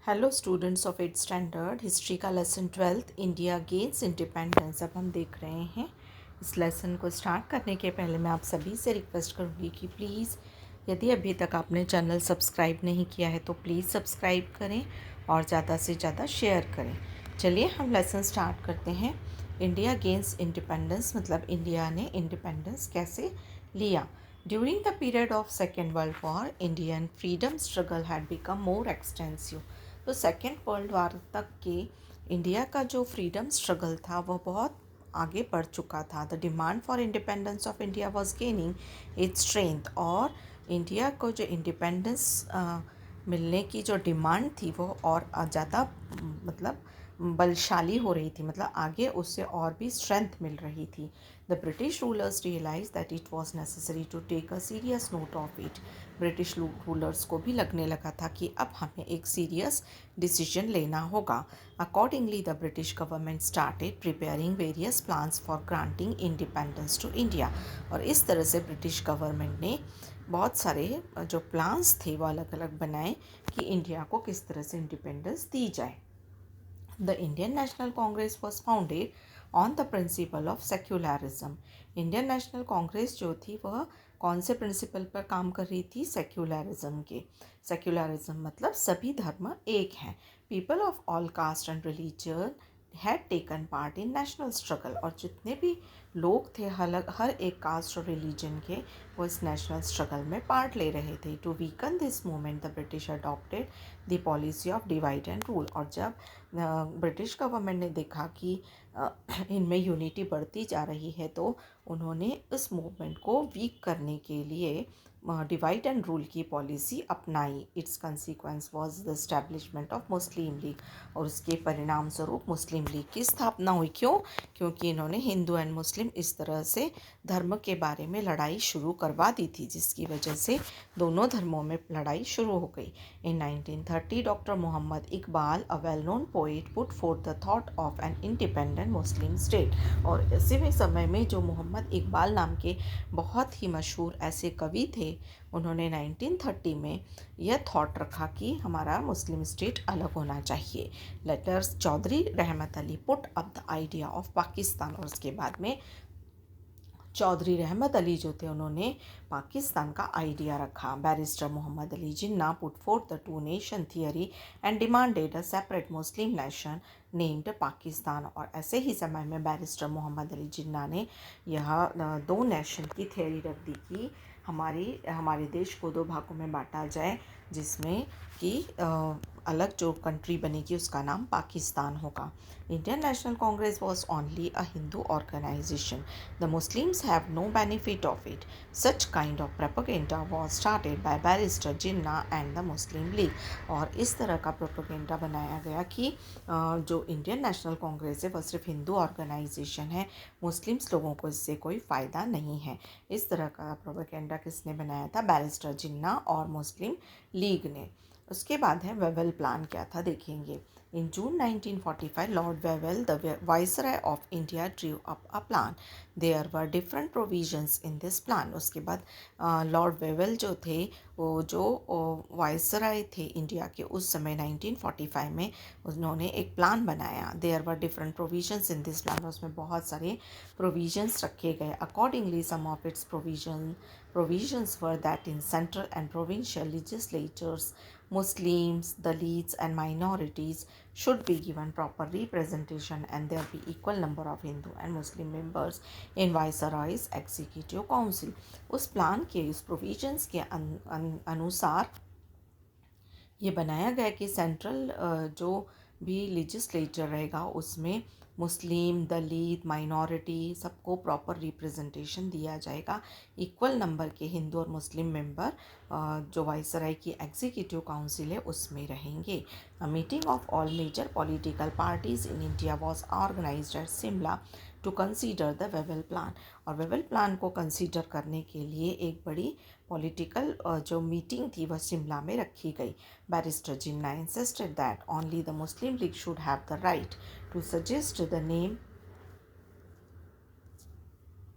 Hello students of 8th standard history का lesson 12th India gains independence अब हम देख रहे हैं। इस लेसन को स्टार्ट करने के पहले मैं आप सभी से रिक्वेस्ट करूँगी कि प्लीज़ यदि अभी तक आपने चैनल सब्सक्राइब नहीं किया है तो प्लीज़ सब्सक्राइब करें और ज़्यादा से ज़्यादा शेयर करें। चलिए हम लेसन स्टार्ट करते हैं। इंडिया गेन्स इंडिपेंडेंस मतलब इंडिया ने इंडिपेंडेंस कैसे लिया। During the period of Second World War, Indian freedom struggle had become more extensive. तो सेकेंड वर्ल्ड वार तक के इंडिया का जो फ्रीडम स्ट्रगल था वो बहुत आगे बढ़ चुका था। The demand for independence of India was gaining its strength और इंडिया को जो इंडिपेंडेंस मिलने की जो डिमांड थी वो और ज़्यादा मतलब बलशाली हो रही थी, मतलब आगे उससे और भी स्ट्रेंथ मिल रही थी। The British rulers realise that it was necessary to take a serious note of it. British rulers को भी लगने लगा था कि अब हमें एक सीरियस डिसीजन लेना होगा। Accordingly the British government started preparing various plans for granting independence to India. और इस तरह से ब्रिटिश गवर्नमेंट ने बहुत सारे जो प्लान्स थे वो अलग अलग बनाए कि इंडिया को किस तरह से इंडिपेंडेंस दी जाए। The Indian National Congress was founded on the principle of secularism. Indian national Congress जो थी वह कौन से प्रिंसिपल पर काम कर रही थी? सेक्युलरिज्म के। सेक्युलरिज्म मतलब सभी धर्म एक हैं। People of all cast and religion had taken part in national struggle. और जितने भी लोग थे हर एक कास्ट और रिलीजन के वो इस नेशनल स्ट्रगल में पार्ट ले रहे थे। To weaken this movement the British adopted the policy of divide and rule. और जब ब्रिटिश गवर्नमेंट ने देखा कि इनमें यूनिटी बढ़ती जा रही है तो उन्होंने इस मूवमेंट को वीक करने के लिए डिवाइड एंड रूल की पॉलिसी अपनाई। It's consequence was the establishment of Muslim League. और उसके परिणाम स्वरूप मुस्लिम लीग की स्थापना हुई। क्यों? क्योंकि इन्होंने हिंदू एंड मुस्लिम इस तरह से धर्म के बारे में लड़ाई शुरू करवा दी थी, जिसकी वजह से दोनों धर्मों में लड़ाई शुरू हो गई। In 1930, Dr. Muhammad Iqbal, a well-known poet, put forth the thought of an independent Muslim state। और इसी में समय में जो मोहम्मद इकबाल नाम के बहुत ही मशहूर ऐसे कवि थे, उन्होंने 1930 में यह थॉट रखा कि हमारा मुस्लिम स्टेट अलग होना चाहिए। लेटर्स चौधरी रहमत Ali put up the idea of Pakistan. और उसके बाद में चौधरी रहमत अली जो थे उन्होंने पाकिस्तान का आइडिया रखा। Barrister Mohammad Ali Jinnah put forth the two nation theory and demanded a separate Muslim nation named Pakistan. और ऐसे ही समय में बैरिस्टर मोहम्मद अली जिन्ना ने यह दो नेशन की थियरी रख दी कि हमारे देश को दो भागों में बांटा जाए, जिसमें कि अलग जो कंट्री बनेगी उसका नाम पाकिस्तान होगा। Indian national Congress was only a Hindu organisation. The Muslims have no benefit of it. Such kind of propaganda was started by barrister Jinnah and the मुस्लिम लीग। और इस तरह का प्रोपेगेंडा बनाया गया कि जो इंडियन नेशनल कांग्रेस है वह सिर्फ हिंदू ऑर्गेनाइजेशन है, मुस्लिम्स लोगों को इससे कोई फ़ायदा नहीं है। इस तरह का प्रोपेगेंडा किसने बनाया था? बैरिस्टर जिन्ना और मुस्लिम लीग ने। उसके बाद है वेवेल प्लान क्या था, देखेंगे। In June 1945 Lord Wavell the viceroy of India drew up a plan. There were different provisions in this plan. उसके बाद लॉर्ड वेवेल जो थे वो जो वाइसराय थे इंडिया के उस समय 1945 में, उन्होंने एक प्लान बनाया। There were different provisions in this plan. उसमें बहुत सारे प्रोविजंस रखे गए। Accordingly some of its provisions were that in central and provincial legislatures, Muslims, Dalits and minorities should be given proper representation and there be equal number of Hindu and Muslim members in Viceroy's Executive Council। उस plan के उस provisions के अनुसार ये बनाया गया कि central जो भी लेजिस्लेचर रहेगा उसमें मुस्लिम, दलित, माइनॉरिटी सबको प्रॉपर रिप्रेजेंटेशन दिया जाएगा। इक्वल नंबर के हिंदू और मुस्लिम मेंबर जो वाइसराय की एग्जीक्यूटिव काउंसिल है उसमें रहेंगे। A meeting of all major political parties in India was organized at Shimla to consider the Wavell plan. और वेवेल प्लान को कंसीडर करने के लिए एक बड़ी पॉलिटिकल जो मीटिंग थी वह शिमला में रखी गई। Barrister Jinnah insisted that only the Muslim league should have the right to suggest the name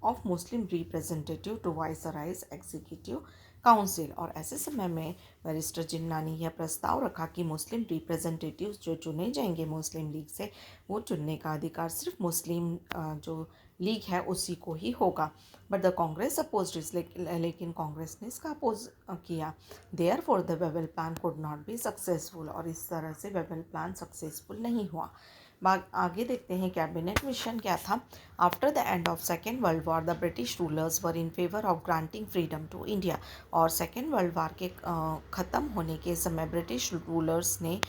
of Muslim representative to Viceroy's executive council. और ऐसे समय में बैरिस्टर जिन्ना ने यह प्रस्ताव रखा कि मुस्लिम रिप्रेजेंटेटिव्स जो चुने जाएंगे मुस्लिम लीग से, वो चुनने का अधिकार सिर्फ मुस्लिम जो लीग है उसी को ही होगा। But the Congress oppose this, लेकिन कांग्रेस ने इसका अपोज किया। There for the Wavell plan could not be successful, और इस तरह से वेबल प्लान सक्सेसफुल नहीं हुआ। आगे देखते हैं कैबिनेट मिशन क्या था। After the end of second world war the British rulers were in favour of granting freedom to India. और सेकेंड वर्ल्ड वॉर के ख़त्म होने के समय ब्रिटिश रूलर्स ने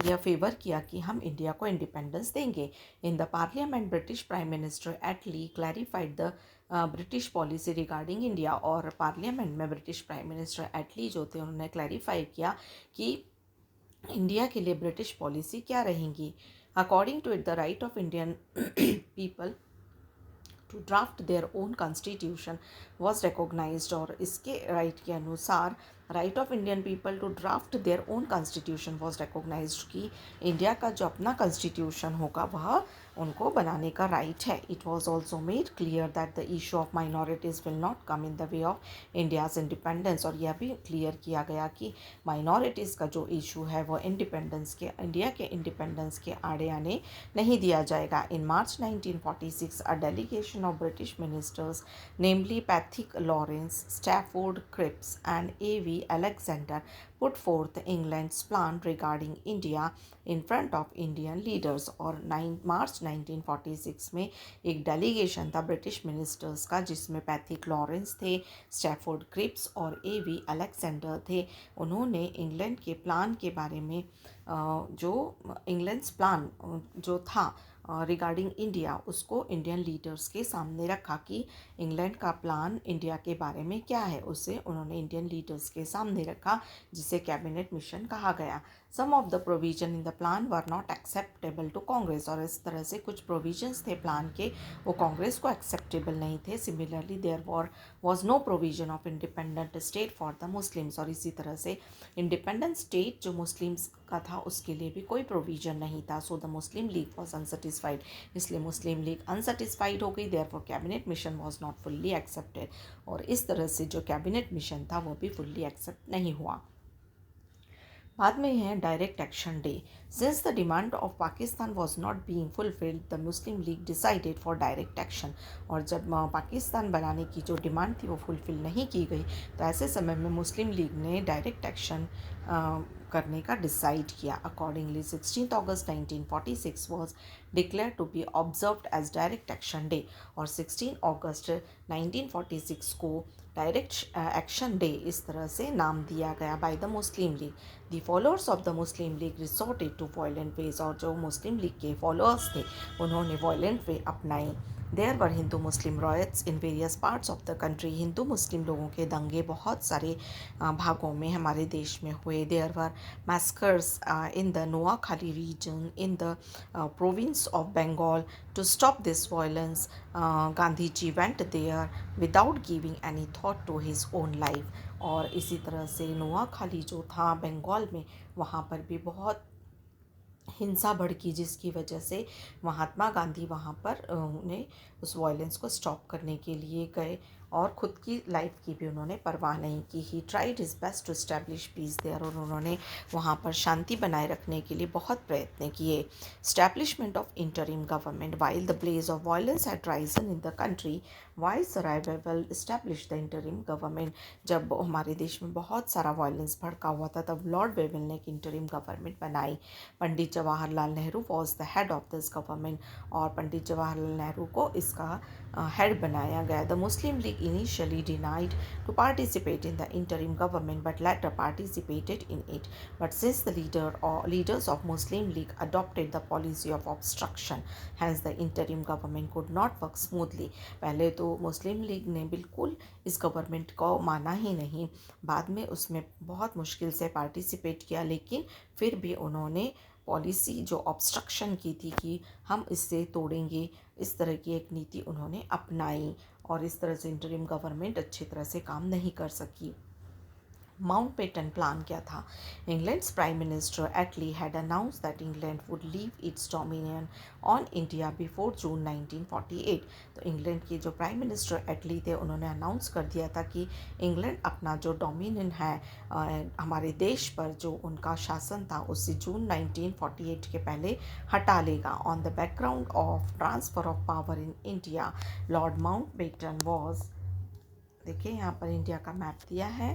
यह फेवर किया कि हम इंडिया को इंडिपेंडेंस देंगे। In the parliament British prime minister Attlee clarified the British policy regarding India. और पार्लियामेंट में ब्रिटिश प्राइम मिनिस्टर एटली जो थे उन्होंने क्लैरिफाई किया कि इंडिया के लिए ब्रिटिश पॉलिसी क्या रहेंगी। According to it the right of Indian people to draft their own constitution was recognized. और इसके राइट के अनुसार right of Indian people to draft their own constitution was recognized कि इंडिया का जो अपना कॉन्स्टिट्यूशन होगा वह उनको बनाने का राइट है। It was also made clear that the issue of minorities will not come in the way of India's independence. और यह भी क्लियर किया गया कि माइनॉरिटीज़ का जो इशू है वह इंडिया के इंडिपेंडेंस के आड़े आने नहीं दिया जाएगा। In March 1946 a delegation of British ministers namely Pethick Lawrence, Stafford Cripps and A.V. Alexander put forth England's plan regarding India in front of Indian leaders। और 9 मार्च 1946 में एक डेलीगेशन था ब्रिटिश मिनिस्टर्स का जिसमें पैथिक लॉरेंस थे, Stafford Cripps और A.V. Alexander थे। उन्होंने इंग्लैंड के प्लान के बारे में जो इंग्लैंड्स प्लान जो था रिगार्डिंग इंडिया उसको इंडियन लीडर्स के सामने रखा कि इंग्लैंड का प्लान इंडिया के बारे में क्या है, उसे उन्होंने इंडियन लीडर्स के सामने रखा जिसे कैबिनेट मिशन कहा गया। Some of the provision in the plan were not acceptable to Congress. और इस तरह से कुछ प्रोविजंस थे प्लान के वो कांग्रेस को एक्सेप्टेबल नहीं थे। Similarly there was no provision of independent state for the Muslims. और इसी तरह से इंडिपेंडेंट स्टेट जो मुस्लिम्स का था उसके लिए भी कोई प्रोविजन नहीं था। So the Muslim league was unsatisfied, इसलिए मुस्लिम लीग अनसेटिस्फाइड हो गई। Therefore cabinet mission was not fully accepted. और इस तरह से जो कैबिनेट मिशन था वो भी फुल्ली एक्सेप्ट नहीं हुआ। बाद में है direct action day. Since the demand of Pakistan was not being fulfilled the Muslim league decided for direct action. और जब पाकिस्तान बनाने की जो डिमांड थी वो फुलफिल नहीं की गई तो ऐसे समय में मुस्लिम लीग ने डायरेक्ट एक्शन करने का डिसाइड किया। Accordingly 16 August 1946 was declare to be observed as direct action day. और 16 अगस्त 1946 को डायरेक्ट एक्शन डे इस तरह से नाम दिया गया by the Muslim League. The followers of the Muslim League resorted to violent ways. और जो मुस्लिम लीग के फॉलोअर्स थे उन्होंने वायलेंट वे अपनाई। There were Hindu Muslim riots in various parts of the country. हिंदू मुस्लिम लोगों के दंगे बहुत सारे भागों में हमारे देश में हुए। There were massacres in the Noakhali region in the province of Bengal. To stop this violence Gandhi ji went there without giving any thought to his own life. और इसी तरह से नोआखाली जो था बंगाल में वहाँ पर भी बहुत हिंसा भड़की जिसकी वजह से महात्मा गांधी वहाँ पर उन्हें उस वायलेंस को स्टॉप करने के लिए गए और ख़ुद की लाइफ की भी उन्होंने परवाह नहीं की। He tried his best to establish peace there. और उन्होंने वहाँ पर शांति बनाए रखने के लिए बहुत प्रयत्न किए। Establishment of interim government while the blaze of violence had risen in the country viceroy Wavell establish the interim government. जब हमारे देश में बहुत सारा वायलेंस भड़का हुआ था तब लॉर्ड वेवल ने एक इंटरिम गवर्नमेंट बनाई। Pandit Jawaharlal Nehru was the head of this government. और पंडित जवाहरलाल नेहरू को इसका हेड बनाया गया। The Muslim League initially denied to participate in the interim government but later participated in it. But since the leaders of Muslim League adopted the policy of obstruction, hence the interim government could not work smoothly. पहले तो मुस्लिम लीग ने बिल्कुल इस government को माना ही नहीं, बाद में उसमें बहुत मुश्किल से पार्टिसिपेट किया, लेकिन फिर भी उन्होंने पॉलिसी जो ऑब्स्ट्रक्शन की थी कि हम इससे तोड़ेंगे, इस तरह की एक नीति उन्होंने अपनाई और इस तरह से इंटरिम गवर्नमेंट अच्छी तरह से काम नहीं कर सकी। माउंटबेटन प्लान क्या था? England's prime minister Attlee had announce that England would leave its dominion on India before June 1948। तो इंग्लैंड के जो प्राइम मिनिस्टर एटली थे उन्होंने अनाउंस कर दिया था कि इंग्लैंड अपना जो डोमिनियन है हमारे देश पर, जो उनका शासन था, उसे जून 1948 के पहले हटा लेगा। On the background of transfer of power in India, lord Mountbatten was, देखिए यहाँ पर इंडिया का मैप दिया है,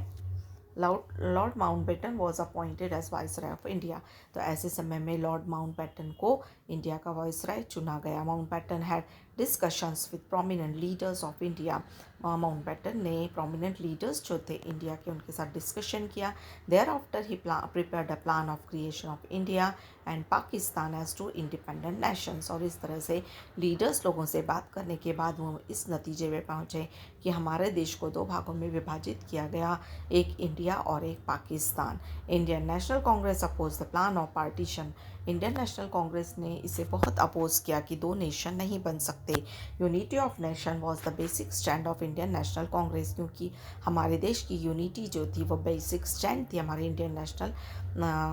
lord Mountbatten was appointed as viceroy of India. तो ऐसे समय में लॉर्ड माउंटबेटन को इंडिया का वाइसराय चुना गया। Mountbatten had discussions with prominent leaders of India. Mountbatten ने प्रोमिनेंट लीडर्स जो थे इंडिया के, उनके साथ डिस्कशन किया। Thereafter he prepared a plan of creation of India and Pakistan as two independent nations. और इस तरह से लीडर्स लोगों से बात करने के बाद वो इस नतीजे में पहुँचे कि हमारे देश को दो भागों में विभाजित किया गया, एक इंडिया और एक Pakistan. Indian national Congress oppose the plan of partition. Indian national Congress ने इसे बहुत अपोज किया कि दो नेशन नहीं बन सकते। Unity of nation was the basic stand of Indian national Congress, क्योंकि हमारे देश की यूनिटी जो थी वो बेसिक स्टैंड थी हमारे इंडियन नेशनल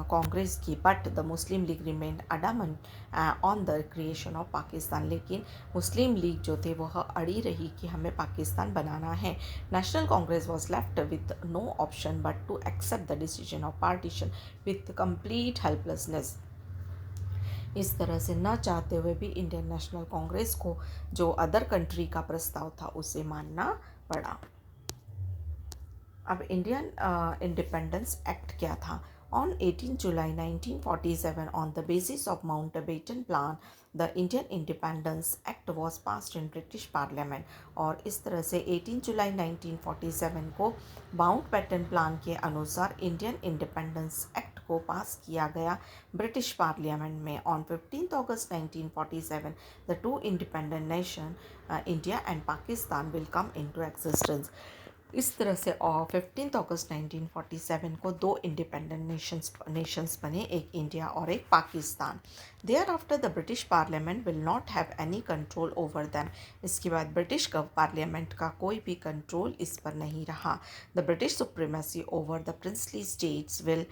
कांग्रेस की। But the Muslim League remain adamant on the creation of Pakistan. लेकिन मुस्लिम लीग जो थे वह अड़ी रही कि हमें पाकिस्तान बनाना है। National Congress was left with no option but to accept the decision of partition with complete helplessness. इस तरह से न चाहते हुए भी इंडियन नेशनल कांग्रेस को जो अदर कंट्री का प्रस्ताव था उसे मानना पड़ा। अब इंडियन इंडिपेंडेंस एक्ट क्या था? On 18 July 1947, on the basis of Mountbatten Plan, the Indian Independence Act was passed in British Parliament। और इस तरह से 18 जुलाई 1947 को माउंटबेटन प्लान के अनुसार इंडियन इंडिपेंडेंस एक्ट को पास किया गया ब्रिटिश पार्लियामेंट में। On 15 August 1947, the two independent nation India and Pakistan will come into existence. इस तरह से 15 अगस्त 1947 को दो इंडिपेंडेंट नेशंस बने, एक इंडिया और एक Pakistan. Thereafter the British parliament will not have any control over them. इसके बाद ब्रिटिश पार्लियामेंट का कोई भी कंट्रोल इस पर नहीं रहा। The British supremacy over the princely states will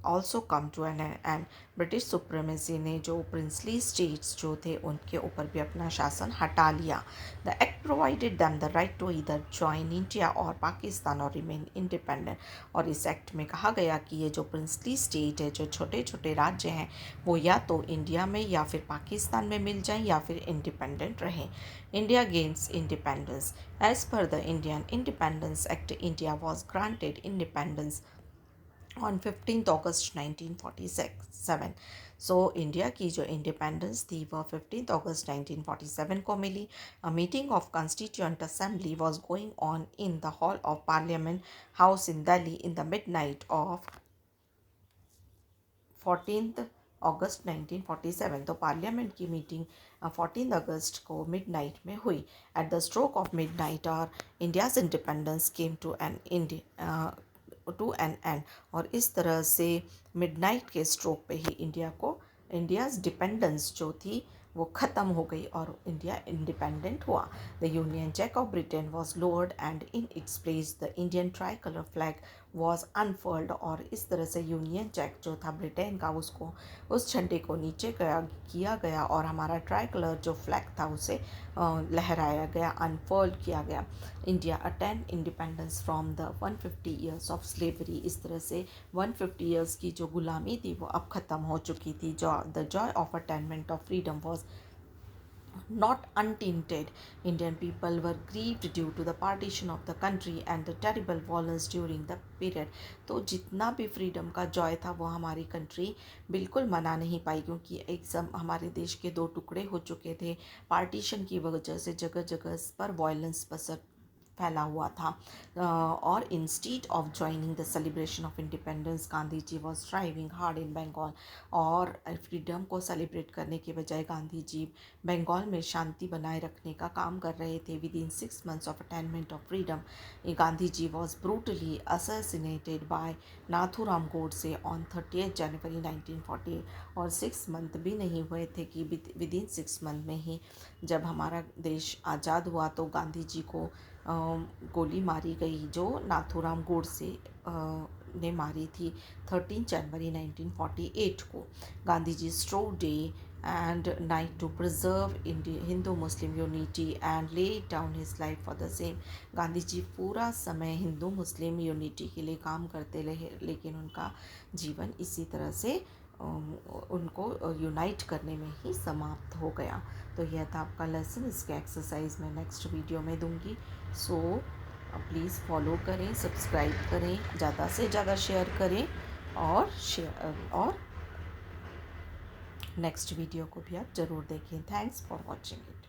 also come to an end. British supremacy ने जो प्रिंसली स्टेट्स जो थे उनके ऊपर भी अपना शासन हटा लिया। The act provided them the right to either join India और पाकिस्तान और रिमेन इंडिपेंडेंट। और इस एक्ट में कहा गया कि ये जो प्रिंसली स्टेट है, जो छोटे छोटे राज्य हैं, वो या तो इंडिया में या फिर पाकिस्तान में मिल जाएं या फिर इंडिपेंडेंट रहें। India gains independence. As per the Indian Independence Act, India was granted independence on 15 August 1947। So India की जो इंडिपेंडेंस थी वह 15 अगस्त 1947 को मिली। A meeting of Constituent Assembly was going on in the hall of Parliament House in Delhi in the midnight of 14 August 1947। तो parliament की meeting 14 अगस्त को midnight में हुई। At the stroke of midnight और India's independence came to an end. और इस तरह से मिडनाइट के स्ट्रोक पे ही इंडियाज़ डिपेंडेंस जो थी वो ख़त्म हो गई और इंडिया इंडिपेंडेंट हुआ। The Union Jack of Britain was lowered and in its place the Indian tricolour flag was unfurled. और इस तरह से यूनियन जैक जो था ब्रिटेन का, उसको उस झंडे को नीचे किया गया और हमारा ट्राई कलर जो फ्लैग था उसे लहराया गया, अनफर्ल्ड किया गया। India attend independence from the 150 years of slavery. इस तरह से 150 ईयर्स की जो गुलामी थी वो अब ख़त्म हो चुकी थी। The Joy of attainment of freedom was not untainted. Indian people were grieved due to the partition of the country and the terrible violence during the period। तो जितना भी फ्रीडम का जॉय था वो हमारी कंट्री बिल्कुल मना नहीं पाई, क्योंकि एक हमारे देश के दो टुकड़े हो चुके थे। पार्टीशन की वजह से जगह जगह पर वायलेंस फैला हुआ था। और instead of joining the celebration of independence, Gandhi ji was striving hard in Bengal. और फ्रीडम को सेलिब्रेट करने के बजाय गांधी जी बंगाल में शांति बनाए रखने का काम कर रहे थे। Within 6 months of attainment of freedom, Gandhi ji was brutally assassinated by Nathuram Godse on 30 January 1948। और 6 month भी नहीं हुए थे कि विद इन 6 month में ही जब हमारा देश आज़ाद हुआ तो गांधी जी को गोली मारी गई जो नाथूराम गोडसे ने मारी थी 13 जनवरी 1948 को। Gandhi ji strove day and night to preserve Hindu-Muslim unity and laid down his life for the same। Gandhi ji पूरा समय हिंदू मुस्लिम यूनिटी के लिए काम करते रहे, लेकिन उनका जीवन इसी तरह से उनको यूनाइट करने में ही समाप्त हो गया। तो यह था आपका लेसन। इसके एक्सरसाइज मैं नेक्स्ट वीडियो में दूंगी। सो प्लीज़ फॉलो करें, सब्सक्राइब करें, ज़्यादा से ज़्यादा शेयर करें और नेक्स्ट वीडियो को भी आप ज़रूर देखें। Thanks for watching it.